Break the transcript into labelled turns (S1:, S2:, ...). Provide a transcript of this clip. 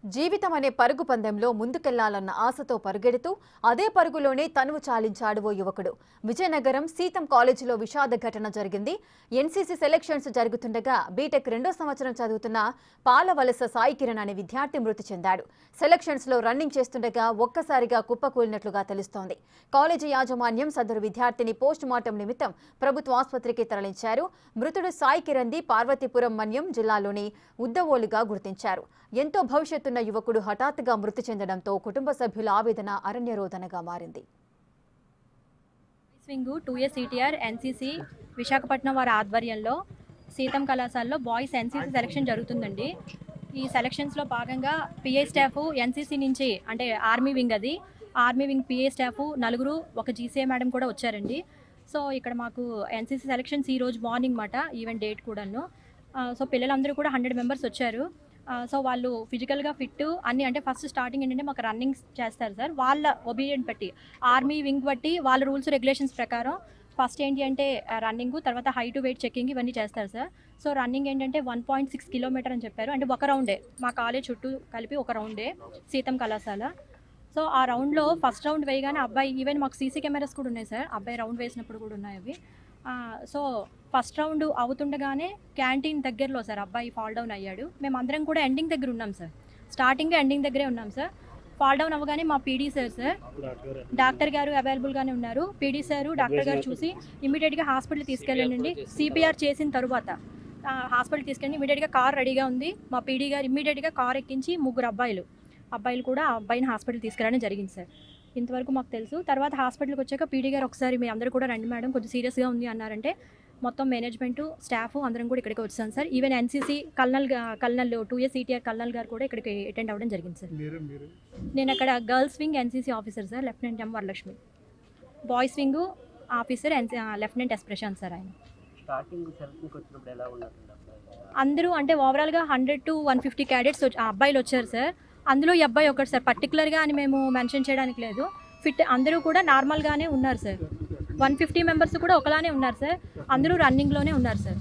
S1: జీవితం అనే పరుగు పందెంలో ముందుకెళ్లాలన్న ఆశతో పరుగెడుతూ అదే పరుగులోనే తనువు చాలించాడు ఓ యువకుడు. విజయనగరం సీతం కాలేజీలో విషాద ఘటన జరిగింది. ఎన్సీసీ సెలక్షన్స్ జరుగుతుండగా బీటెక్ 2వ సంవత్సరం చదువుతున్న పాలవలస సాయి కిరణ్ అనే విద్యార్థి మృతి చెందాడు. సెలక్షన్స్ లో రన్నింగ్ చేస్తుండగా ఒక్కసారిగా కుప్పకూలినట్లుగా తెలుస్తోంది. కాలేజీ యాజమాన్యం సదరు విద్యార్థిని పోస్ట్ మార్టం నిమిత్తం ప్రభుత్వ ఆసుపత్రికి తరలించారు. మృతుడు సాయి కిరణ్ ది పార్వతీపురం మన్యం జిల్లాలోని ఉద్దవోలుగా గుర్తించారు. ఎంతో భవిష్యత్తున్న యువకుడు హఠాత్తుగా మృతి చెందడంతో కుటుంబ సభ్యుల ఆవేదన అరణ్యరోదనగా మారింది.
S2: Swing 2A CTR NCC Visakhapatnam వారి ఆధ్వర్యంలో సీతం కళాశాలలో బాయ్స్ ఎన్సీసీ సెలక్షన్ జరుగుతుందండి. ఈ సెలక్షన్స్లో భాగంగా పిఏ స్టాఫ్ ఎన్సీసీ నుంచి అంటే army wing army wing PA staff నలుగురు ఒక జీసీఏ మేడం కూడా వచ్చారండి. సో ఇక్కడ మాకు ఎన్సీసీ సెలక్షన్స్ ఈరోజు మార్నింగ్ మాట ఈవెంట్ డేట్ కూడాను. సో పిల్లలందరూ కూడా 100 మెంబర్స్ వచ్చారు. సో వాళ్ళు ఫిజికల్గా ఫిట్ అన్నీ అంటే ఫస్ట్ స్టార్టింగ్ ఏంటంటే మాకు రన్నింగ్ చేస్తారు సార్. వాళ్ళ ఒబీడియంట్ బట్టి ఆర్మీ వింగ్ బట్టి వాళ్ళ రూల్స్ రెగ్యులేషన్స్ ప్రకారం ఫస్ట్ ఏంటి అంటే రన్నింగ్, తర్వాత హైట్ వెయిట్ చెకింగ్ ఇవన్నీ చేస్తారు సార్. సో రన్నింగ్ ఏంటంటే 1.6 కిలోమీటర్ అని చెప్పారు. అంటే ఒక రౌండే, మా కాలేజ్ చుట్టూ కలిపి ఒక రౌండే సీతం కళాశాల. సో ఆ రౌండ్లో ఫస్ట్ రౌండ్ వేయగానే అబ్బాయి, ఈవెన్ మాకు సీసీ కెమెరాస్ కూడా ఉన్నాయి సార్, అబ్బాయి రౌండ్ వేసినప్పుడు కూడా ఉన్నాయి అవి. సో ఫస్ట్ రౌండ్ అవుతుండగానే క్యాంటీన్ దగ్గరలో సార్ అబ్బాయి ఫాల్ డౌన్ అయ్యాడు. మేము అందరం కూడా ఎండింగ్ దగ్గర ఉన్నాం సార్, స్టార్టింగ్ ఎండింగ్ దగ్గరే ఉన్నాం సార్. ఫాల్ డౌన్ అవ్వగానే మా పీడీ సార్ డాక్టర్ గారు అవైలబుల్గానే ఉన్నారు. పీడీ సారు డాక్టర్ గారు చూసి ఇమీడియట్గా హాస్పిటల్ తీసుకెళ్ళండి. సిపిఆర్ చేసిన తర్వాత హాస్పిటల్ తీసుకెళ్ళి ఇమీడియట్గా కార్ రెడీగా ఉంది. మా పీడీ గారు ఇమీడియట్గా కార్ ఎక్కించి ముగ్గురు అబ్బాయిలు కూడా ఆ అబ్బాయిని హాస్పిటల్ తీసుకెళ్ళడం జరిగింది సార్. ఇంతవరకు మాకు తెలుసు. తర్వాత హాస్పిటల్కి వచ్చాక పీడీ గారు ఒకసారి మీ అందరూ కూడా రండి మేడం, కొంచెం సీరియస్గా ఉంది అన్నారంటే మొత్తం మేనేజ్మెంటు స్టాఫ్ అందరం కూడా ఇక్కడికి వచ్చాను sir. Even NCC colonel 2A CTR colonel గారు కూడా ఇక్కడికి అటెండ్ అవ్వడం జరిగింది సార్. నేను అక్కడ girls wing NCC officer sir, lieutenant M Varalakshmi. Boys wing officer lieutenant S Prashanth sir. ఆయన అందరూ అంటే ఓవరాల్గా 100 to 150 క్యాడెట్స్ అబ్బాయిలు వచ్చారు సార్. అందులో ఈ అబ్బాయి ఒకటి సార్, పర్టికులర్గా అని మేము మెన్షన్ చేయడానికి లేదు. ఫిట్ అందరూ కూడా నార్మల్గానే ఉన్నారు సార్. 150 మెంబర్స్ కూడా ఒకలానే ఉన్నారు సార్. అందరూ రన్నింగ్లోనే ఉన్నారు సార్.